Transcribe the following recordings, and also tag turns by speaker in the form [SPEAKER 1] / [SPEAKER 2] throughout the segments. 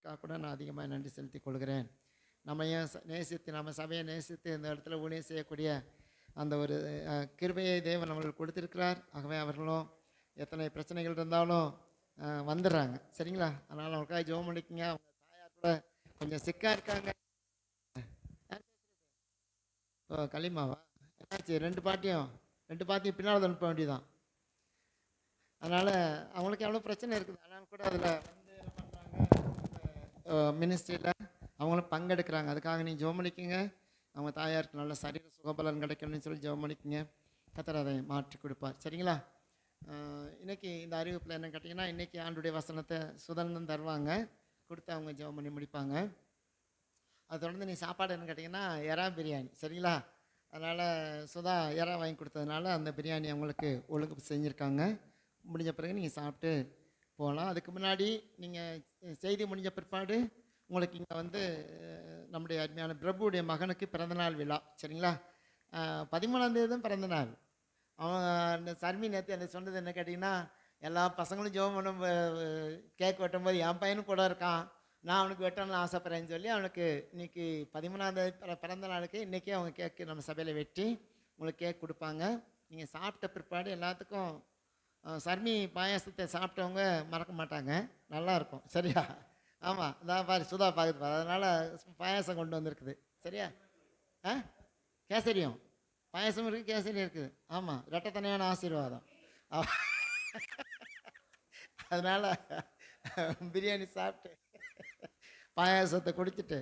[SPEAKER 1] அதுக்காக கூட நான் அதிகமாக நன்றி செலுத்திக் கொள்கிறேன். நம்ம ஏன் நேசித்து நம்ம சபையை நேசித்து இந்த இடத்துல ஊழியம் செய்யக்கூடிய அந்த ஒரு கிருபையை தேவன் நம்மளுக்கு கொடுத்துருக்கிறார். ஆகவே அவர்களும் எத்தனை பிரச்சனைகள் இருந்தாலும் வந்துடுறாங்க. சரிங்களா? அதனால் அவங்களுக்காக ஜெபம் பண்ணிக்கங்க. அவங்க தாயார் கூட கொஞ்சம் சிக்காக இருக்காங்க. இப்போ களிமாவா என்னாச்சு? ரெண்டு பாட்டியும் பின்னால் அனுப்ப வேண்டியதான். அதனால் அவங்களுக்கு எவ்வளோ பிரச்சனை இருக்குது. அதனால் கூட அதில் வந்து என்ன பண்ணுறாங்க, மினிஸ்ட்ரியில் அவங்களும் பங்கெடுக்கிறாங்க. அதுக்காக நீங்கள் ஜெபம் பண்ணிக்கோங்க. அவங்க தாயாருக்கு நல்ல சரீர சுகபலன் கிடைக்கணும்னு சொல்லி ஜெபம் பண்ணிக்கோங்க. கர்த்தர் அதை மாற்றி கொடுப்பார். சரிங்களா? இன்றைக்கி இந்த அறிவிப்பில் என்ன கேட்டிங்கன்னா, இன்றைக்கி ஆண்டுடைய வசனத்தை சுதந்திரம் தருவாங்க, கொடுத்து அவங்க ஜெபம் பண்ணி முடிப்பாங்க. அதை தொடர்ந்து நீ சாப்பாடு என்ன கேட்டிங்கன்னா எறா பிரியாணி. சரிங்களா? அதனால் சுதா எறா வாங்கி கொடுத்ததுனால அந்த பிரியாணி அவங்களுக்கு ஒழுங்கு செஞ்சுருக்காங்க. முடிஞ்ச பிறகு நீங்கள் சாப்பிட்டு போகலாம். அதுக்கு முன்னாடி நீங்கள் செய்தி முடிஞ்ச பிற்பாடு உங்களுக்கு இங்கே வந்து நம்முடைய அருமையான பிரபுடைய மகனுக்கு பிறந்தநாள் விழா. சரிங்களா? 13ஆம் தேதி தான் பிறந்தநாள். அவன் அந்த சர்மி நேற்று எனக்கு சொன்னது என்ன கேட்டிங்கன்னா, எல்லா பசங்களும் ஜெபம் பண்ணும் கேக் வெட்டும்போது என் பையனும் கூட இருக்கான், நான் அவனுக்கு வெட்டணும்னு ஆசைப்பட்றேன்னு சொல்லி அவனுக்கு இன்றைக்கி 13ஆம் தேதி பிறந்த நாளுக்கு இன்றைக்கே அவங்க கேக்கு நம்ம சபையில் வெட்டி உங்களுக்கு கேக் கொடுப்பாங்க. நீங்கள் சாப்பிட்ட பிற்பாடு எல்லாத்துக்கும் சர்மி பாயாசத்தை சாப்பிட்டவங்க மறக்க மாட்டாங்க, நல்லாயிருக்கும். சரியா? ஆமாம், அதான் பாரு சுதா பார்க்குது பாரு, அதனால் பாயாசம் கொண்டு வந்திருக்குது. சரியா? கேசரியும் பாயாசமும் இருக்குது, கேசரியும் இருக்குது. ஆமாம், ரெட்டத்தனையான ஆசீர்வாதம். அதனால் பிரியாணி சாப்பிட்டு பாயாசத்தை குடிச்சிட்டு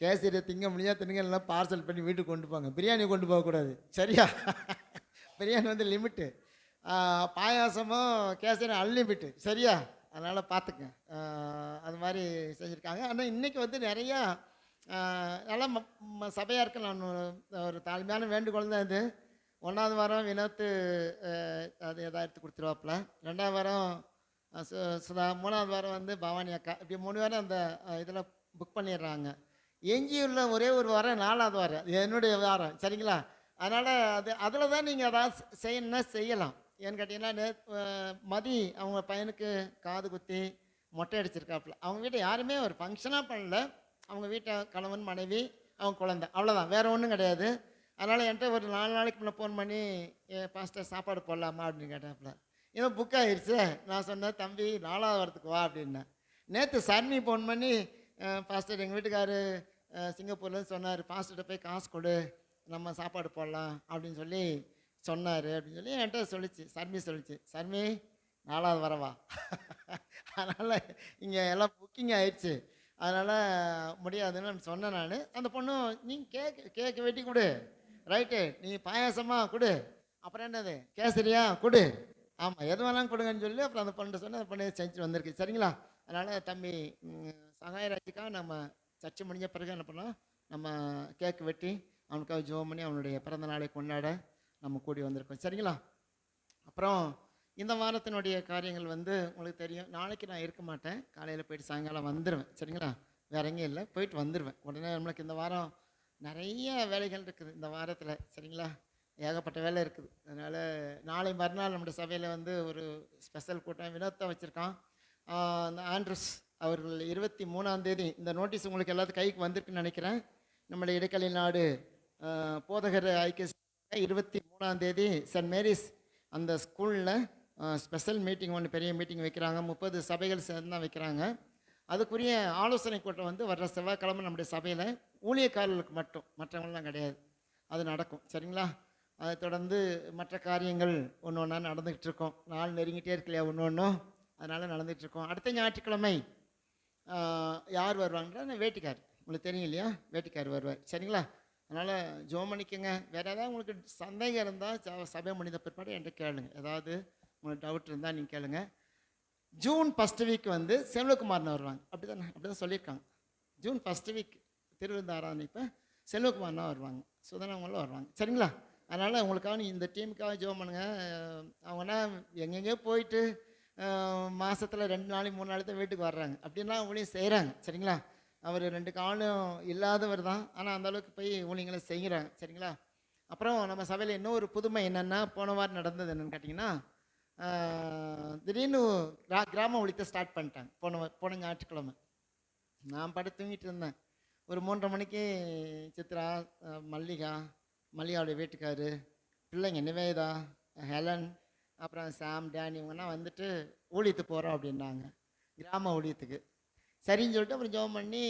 [SPEAKER 1] கேசரியை திங்க முடியாது தின்னுங்க, இல்லைனா பார்சல் பண்ணி வீட்டுக்கு கொண்டு போங்க. பிரியாணி கொண்டு போகக்கூடாது. சரியா? பிரியாணி வந்து லிமிட்டு, பாயாசமும் கேசரியும் அன்லிமிட்டு. சரியா? அதனால் பார்த்துங்க. அது மாதிரி செஞ்சுருக்காங்க. ஆனால் இன்றைக்கி வந்து நிறையா நல்லா சபையாருக்கு நான் ஒரு தாழ்மையான வேண்டுகோள் தான் இது. 1ஆவது வாரம் வினோத்து அது எதாவது எடுத்து கொடுத்துருவாப்புல, 2ஆவது வாரம் சுதா, 3ஆவது வாரம் வந்து பவானி அக்கா, இப்படி 3 வாரம் அந்த இதில் புக் பண்ணிடுறாங்க. எஞ்சியுள்ள ஒரே ஒரு வாரம் 4ஆவது வாரம் அது என்னுடைய வாரம். சரிங்களா? அதனால் அதில் தான் நீங்கள் அதாவது செய்யணுன்னா செய்யலாம். ஏன்னு கேட்டிங்கன்னா, மதி அவங்க பையனுக்கு காது குத்தி மொட்டை அடிச்சிருக்காப்புல. அவங்க வீட்டை யாருமே ஒரு ஃபங்க்ஷனாக பண்ணல. அவங்க வீட்டை கணவன் மனைவி அவங்க குழந்தை, அவ்வளோதான், வேறு ஒன்றும் கிடையாது. அதனால் என்கிட்ட ஒரு 4 நாளைக்கு முன்னே ஃபோன் பண்ணி பாஸ்டர் சாப்பாடு போடலாமா அப்படின்னு கேட்டாப்புல. இன்னும் புக் ஆகிடுச்சு. நான் சொன்னேன், தம்பி 4ஆவது வாரத்துக்கு வா அப்படின்னேன். நேற்று சன்னி ஃபோன் பண்ணி, பாஸ்டர் எங்கள் வீட்டுக்காரு சிங்கப்பூர்லேருந்து சொன்னார், பாஸ்டர்கிட்ட போய் காசு கொடு நம்ம சாப்பாடு போடலாம் அப்படின்னு சொல்லி சொன்னார் அப்படின்னு சொல்லி என்கிட்ட சொல்லிச்சு. சர்மி சொல்லிச்சு, சர்மி 4ஆவது வரவா. அதனால் இங்கே எல்லாம் புக்கிங் ஆயிடுச்சு, அதனால் முடியாதுன்னு சொன்னேன் நான். அந்த பொண்ணு, நீ கேக்கு வெட்டி கொடு, ரைட்டு, நீ பாயாசமாக கொடு, அப்புறம் என்னது கேசரியா கொடு, ஆமாம் எது வேணாலும் கொடுங்கன்னு சொல்லி அப்புறம் அந்த பொண்ணு சொன்ன, அந்த பொண்ணு செஞ்சு வந்திருக்கு. சரிங்களா? அதனால் தம்பி சகாயராஜுக்காக நம்ம சர்ச்சை முடிஞ்ச பிறகு என்ன பண்ணோம், நம்ம கேக்கு வெட்டி அவனுக்காக ஜெபம் பண்ணி அவனுடைய பிறந்த நாளை கொண்டாட நம்ம கூடி வந்திருக்கோம். சரிங்களா? அப்புறம் இந்த வாரத்தினுடைய காரியங்கள் வந்து உங்களுக்கு தெரியும். நாளைக்கு நான் இருக்க மாட்டேன், காலையில் போயிட்டு சாயங்காலம் வந்துடுவேன். சரிங்களா? வேற எங்கேயும் இல்லை, போயிட்டு வந்துடுவேன் உடனே. நம்மளுக்கு இந்த வாரம் நிறைய வேலைகள் இருக்குது இந்த வாரத்தில். சரிங்களா? ஏகப்பட்ட வேலை இருக்குது. அதனால் நாளை மறுநாள் நம்முடைய சபையில் வந்து ஒரு ஸ்பெஷல் கூட்டம் வினோத்தை வச்சுருக்கான். அந்த ஆண்ட்ரூஸ் அவர்கள் 23ஆம் தேதி, இந்த நோட்டீஸ் உங்களுக்கு எல்லாத்துக்கும் கைக்கு வந்திருக்குன்னு நினைக்கிறேன். நம்முடைய இடைக்கலை நாடு போதகர் ஐக்கிய 23ஆம் தேதி சென்ட் மேரிஸ் அந்த ஸ்கூலில் ஸ்பெஷல் மீட்டிங் ஒன்று, பெரிய மீட்டிங் வைக்கிறாங்க. 30 சபைகள் சேர்ந்து தான் வைக்கிறாங்க. அதுக்குரிய ஆலோசனை கூட்டம் வந்து வர்ற செவ்வாய்க்கிழமை நம்முடைய சபையில் ஊழியக்காரர்களுக்கு மட்டும், மற்றவங்களாம் கிடையாது. அது நடக்கும். சரிங்களா? அதை தொடர்ந்து மற்ற காரியங்கள் ஒன்று ஒன்றா நடந்துக்கிட்டு இருக்கோம். நாள் நெருங்கிட்டே இருக்கு இல்லையா, ஒன்று ஒன்றும், அதனால் நடந்துகிட்ருக்கோம். அடுத்த ஞாயிற்றுக்கிழமை யார் வருவாங்கன்னா வேட்டிக்கார், உங்களுக்கு தெரியும் இல்லையா, வேட்டிக்கார் வருவார். சரிங்களா? அதனால் ஜெபம் பண்ணிக்கோங்க. வேறு ஏதாவது உங்களுக்கு சந்தேகம் இருந்தால் சபை முடிந்த பிற்பாடு என்கிட்ட கேளுங்க. ஏதாவது உங்களுக்கு டவுட் இருந்தால் நீங்கள் கேளுங்க. ஜூன் 1 வீக் வந்து செல்வகுமார்னு வருவாங்க. அப்படி தான் சொல்லியிருக்காங்க. ஜூன் 1 வீக் திருவிருந்தாராதனை இப்போ செல்வகுமார்னா வருவாங்க, சுதனவங்களும் வருவாங்க. சரிங்களா? அதனால் உங்களுக்காக இந்த டீமுக்காக ஜெபம் பண்ணுங்கள். அவங்கன்னா எங்கெங்கேயோ போயிட்டு மாதத்தில் 2 நாளைக்கு 3 நாளைக்கு தான் வீட்டுக்கு வர்றாங்க. அப்படின்லாம் அவங்களையும் செய்கிறாங்க. சரிங்களா? அவர் 2 காலம் இல்லாதவர் தான், ஆனால் அந்தளவுக்கு போய் ஊழியங்களை செய்கிறாங்க. சரிங்களா? அப்புறம் நம்ம சபையில் இன்னும் ஒரு புதுமை என்னென்னா, போன வாரம் நடந்தது என்னென்னு கேட்டிங்கன்னா, திடீர்னு கிராம ஒழித்த ஸ்டார்ட் பண்ணிட்டாங்க போன ஞாயிற்றுக்கிழமை. நான் படுத்து தூங்கிட்டு இருந்தேன். ஒரு 3:30 மணிக்கு சித்ரா, மல்லிகாவுடைய வீட்டுக்காரு, பிள்ளைங்க நிவேதா, ஹெலன், அப்புறம் சாம், டேனி இவங்கெல்லாம் வந்துட்டு ஊழியத்துக்கு போகிறோம் அப்படின்னாங்க, கிராம ஊழியத்துக்கு. சரின்னு சொல்லிட்டு அப்புறம் ஜெபம் பண்ணி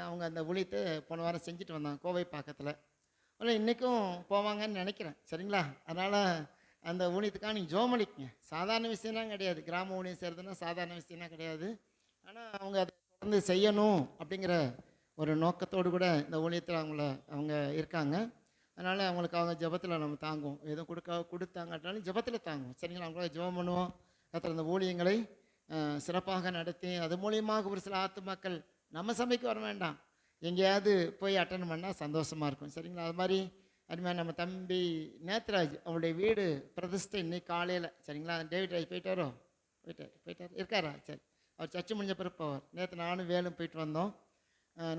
[SPEAKER 1] அவங்க அந்த ஊழியத்தை போன வாரம் செஞ்சுட்டு வந்தாங்க கோவை பக்கத்தில். ஆனால் இன்றைக்கும் போவாங்கன்னு நினைக்கிறேன். சரிங்களா? அதனால் அந்த ஊழியத்துக்காக நீங்கள் ஜெபம் பண்ணிக்கங்க. சாதாரண விஷயம்லாம் கிடையாது. கிராம ஊழியம் செய்கிறதுனா சாதாரண விஷயம்லாம் கிடையாது. ஆனால் அவங்க அதை தொடர்ந்து செய்யணும் அப்படிங்கிற ஒரு நோக்கத்தோடு கூட இந்த ஊழியத்தில் அவங்க இருக்காங்க. அதனால் அவங்களுக்கு அவங்க ஜெபத்தில் நம்ம தாங்குவோம். எதுவும் கொடுத்தாங்கட்டாலும் ஜெபத்தில் தாங்குவோம். சரிங்களா? அவங்கள ஜெபம் பண்ணுவோம். கர்த்தர் அந்த ஊழியங்களை சிறப்பாக நடத்தி அது மூலியமாக ஒரு சில ஆத்துமாக்கள் நம்ம சபைக்கு வர வேண்டாம், எங்கேயாவது போய் அட்டன் பண்ணால் சந்தோஷமாக இருக்கும். சரிங்களா? அது மாதிரி அருமையாக நம்ம தம்பி நேத்ராஜ் அவருடைய வீடு பிரதிஷ்டை இன்னைக்கு காலையில். சரிங்களா? டேவிட் ராஜ் போயிட்டாரோ? போயிட்டார் இருக்காரா? சரி, அவர் சர்ச்சு முடிஞ்ச பிறகு போவார். நேற்று நானும் வேலும் போயிட்டு வந்தோம்.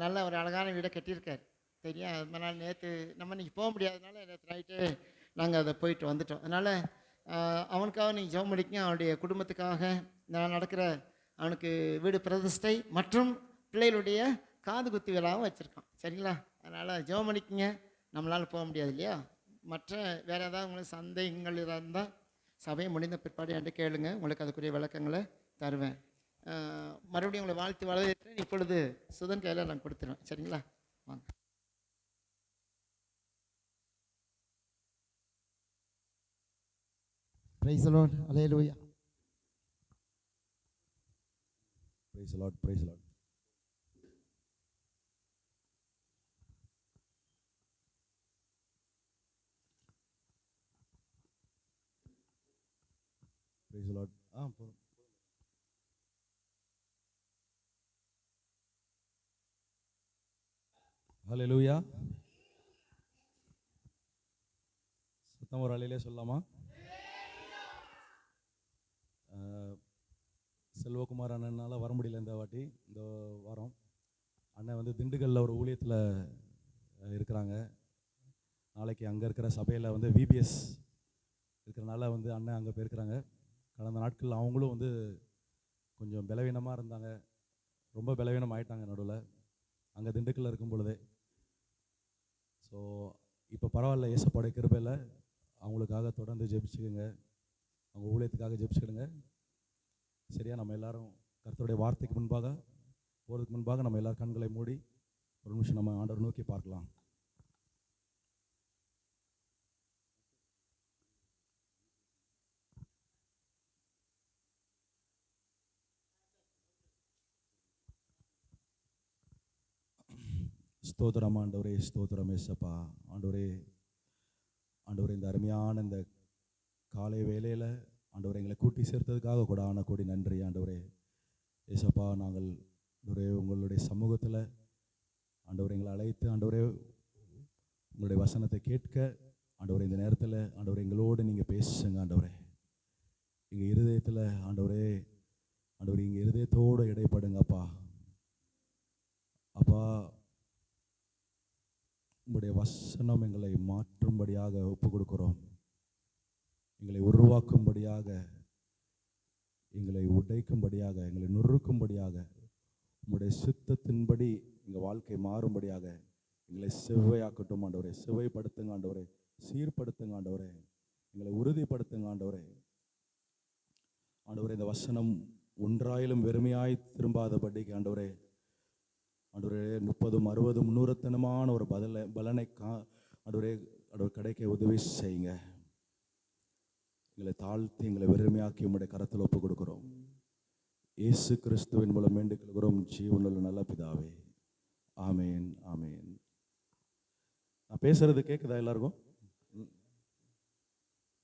[SPEAKER 1] நல்ல ஒரு அழகான வீடை கட்டியிருக்கார். தெரியும். அதனால் நேற்று நம்ம இன்றைக்கி போக முடியாதனால நேற்று நைட்டு நாங்கள் அதை போயிட்டு வந்துட்டோம். அதனால் அவனுக்காக நீங்கள் ஜெபம் பண்ணிக்கங்க. அவனுடைய குடும்பத்துக்காக நான் நடக்கிற அவனுக்கு வீடு பிரதிஷ்டை மற்றும் பிள்ளைகளுடைய காது குத்து விழாவும் வச்சுருக்கான். சரிங்களா? அதனால் ஜெபம் பண்ணிக்கங்க. நம்மளால் போக முடியாது இல்லையா? மற்ற வேறு ஏதாவது உங்களுக்கு சந்தேகங்கள் இருந்தால் சபையை முடிந்த பிற்பாடு என்று கேளுங்க, உங்களுக்கு அதுக்குரிய விளக்கங்களை தருவேன். மறுபடியும் உங்களை வாழ்த்து வரவேற்கிறேன். இப்பொழுது சுதன் கையில் நான் கொடுத்துருவேன். சரிங்களா? வாங்க. Praise the Lord. Hallelujah.
[SPEAKER 2] Praise the Lord. Praise the Lord. Praise the Lord. Hallelujah. சத்தம் ஒரு அலையிலே சொல்லலாமா? செல்வகுமார் அண்ணனால் வர முடியல இந்த வாட்டி, இந்த வாரம். அண்ணன் வந்து திண்டுக்கல்லில் ஒரு ஊழியத்தில் இருக்கிறாங்க. நாளைக்கு அங்கே இருக்கிற சபையில் வந்து விபிஎஸ் இருக்கிறனால வந்து அண்ணன் அங்கே போயிருக்கிறாங்க. கடந்த நாட்கள் அவங்களும் வந்து கொஞ்சம் பலவீனமாக இருந்தாங்க, ரொம்ப பலவீனம் ஆகிட்டாங்க நடுவில் அங்கே திண்டுக்கல்லில் இருக்கும் பொழுதே. ஸோ இப்போ பரவாயில்ல, ஏசப்பாடைய கிருபையில் அவங்களுக்காக தொடர்ந்து ஜெபிச்சுக்குங்க, அவங்க ஊழியத்துக்காக ஜெபிச்சுக்கிடுங்க. சரியா? நம்ம எல்லாரும் கர்த்தருடைய வார்த்தைக்கு முன்பாக போகிறதுக்கு முன்பாக நம்ம எல்லாரும் கண்களை மூடி ஒரு நிமிஷம் நம்ம ஆண்டவர் நோக்கி பார்க்கலாம். ஸ்தோத்திரம் ஆண்டவரே, ஸ்தோத்திரம் ஏசப்பா. ஆண்டவரே, இந்த அருமையான இந்த காலை வேளையில் ஆண்டவரே எங்களை கூட்டி சேர்த்ததுக்காக கூட கோடி நன்றி ஆண்டவரே. ஏசப்பா, நாங்கள் ஆண்டவரே உங்களுடைய சமூகத்தில் ஆண்டவரே எங்களை அழைத்து ஆண்டவரே உங்களுடைய வசனத்தை கேட்க ஆண்டவரே இந்த நேரத்தில் ஆண்டவரே எங்களோடு நீங்கள் பேசுங்க ஆண்டவரே. எங்கள் இருதயத்தில் ஆண்டவரே எங்கள் இருதயத்தோடு இடைப்படுங்கப்பா. அப்பா, உங்களுடைய வசனம் எங்களை மாற்றும்படியாக ஒப்பு கொடுக்குறோம். எங்களை உருவாக்கும்படியாக, எங்களை உடைக்கும்படியாக, எங்களை நொறுக்கும்படியாக, உங்களுடைய சித்தத்தின்படி எங்கள் வாழ்க்கை மாறும்படியாக எங்களை செவ்வையாக்கட்டும் ஆண்டவரே. செவ்வைப்படுத்துங்க ஆண்டவரே, சீர்படுத்துங்க ஆண்டவரே, எங்களை உறுதிப்படுத்துங்க ஆண்டவரே. ஆண்டவரே, இந்த வசனம் ஒன்றாயிலும் வெறுமையாய் திரும்பாதபடிக்கு ஆண்டவரே 30, 60, 100 ஒரு பலனை ஆண்டவரே கிடைக்க உதவி செய்யுங்க. எங்களை தாழ்த்தி எங்களை வெறுமையாக்கி உங்களுடைய கரத்தில் ஒப்பு கொடுக்குறோம். இயேசு கிறிஸ்துவின் மூலம் வேண்டிக் கொள்கிறோம் ஜீவனுள்ள நல்ல பிதாவே. ஆமேன், ஆமேன். நான் பேசுறது கேட்குதா? எல்லாருக்கும்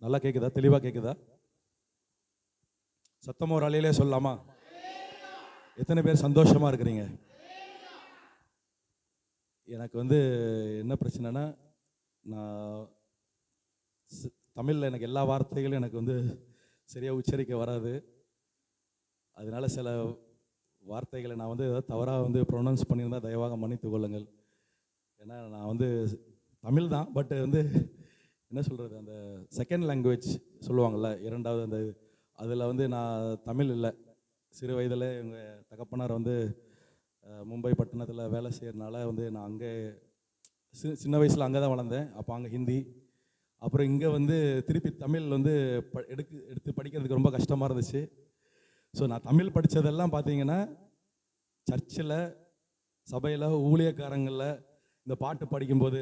[SPEAKER 2] நல்லா கேட்குதா? தெளிவாக கேட்குதா? சத்தம் ஒரு அலையிலே சொல்லலாமா? எத்தனை பேர் சந்தோஷமா இருக்கிறீங்க? எனக்கு வந்து என்ன பிரச்சனைனா, நான் தமிழில் எனக்கு எல்லா வார்த்தைகளும் எனக்கு வந்து சரியாக உச்சரிக்க வராது. அதனால சில வார்த்தைகளை நான் வந்து ஏதாவது தவறாக வந்து ப்ரொனவுன்ஸ் பண்ணியிருந்தால் தயவாக மன்னித்து கொள்ளுங்கள். ஏன்னா நான் வந்து தமிழ் தான், பட் வந்து என்ன சொல்கிறது, அந்த செகண்ட் லாங்குவேஜ் சொல்லுவாங்கள்ல, இரண்டாவது அந்த அதில் வந்து நான் தமிழ் இல்லை. சிறு வயதில் எங்கள் தகப்பனார் வந்து மும்பை பட்டணத்தில் வேலை செய்கிறனால வந்து நான் அங்கே சின்ன வயசில் அங்கே தான் வளர்ந்தேன். அப்போ அங்கே ஹிந்தி, அப்புறம் இங்கே வந்து திருப்பி தமிழ் வந்து எடுத்து படிக்கிறதுக்கு ரொம்ப கஷ்டமாக இருந்துச்சு. ஸோ நான் தமிழ் படித்ததெல்லாம் பார்த்தீங்கன்னா சர்ச்சில், சபையில், ஊழியக்காரங்களில் இந்த பாட்டு படிக்கும்போது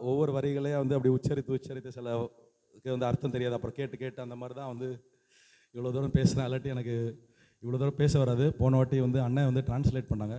[SPEAKER 2] ஒவ்வொரு வரிகளையும் வந்து அப்படி உச்சரித்து சிலக்கு வந்து அர்த்தம் தெரியாது. அப்புறம் கேட்டு அந்த மாதிரி தான் வந்து இவ்வளோ தூரம் பேசுகிறேன். இல்லாட்டி எனக்கு இவ்வளோ தூரம் பேச வராது. போன வாட்டி வந்து அண்ணன் வந்து டிரான்ஸ்லேட் பண்ணாங்க.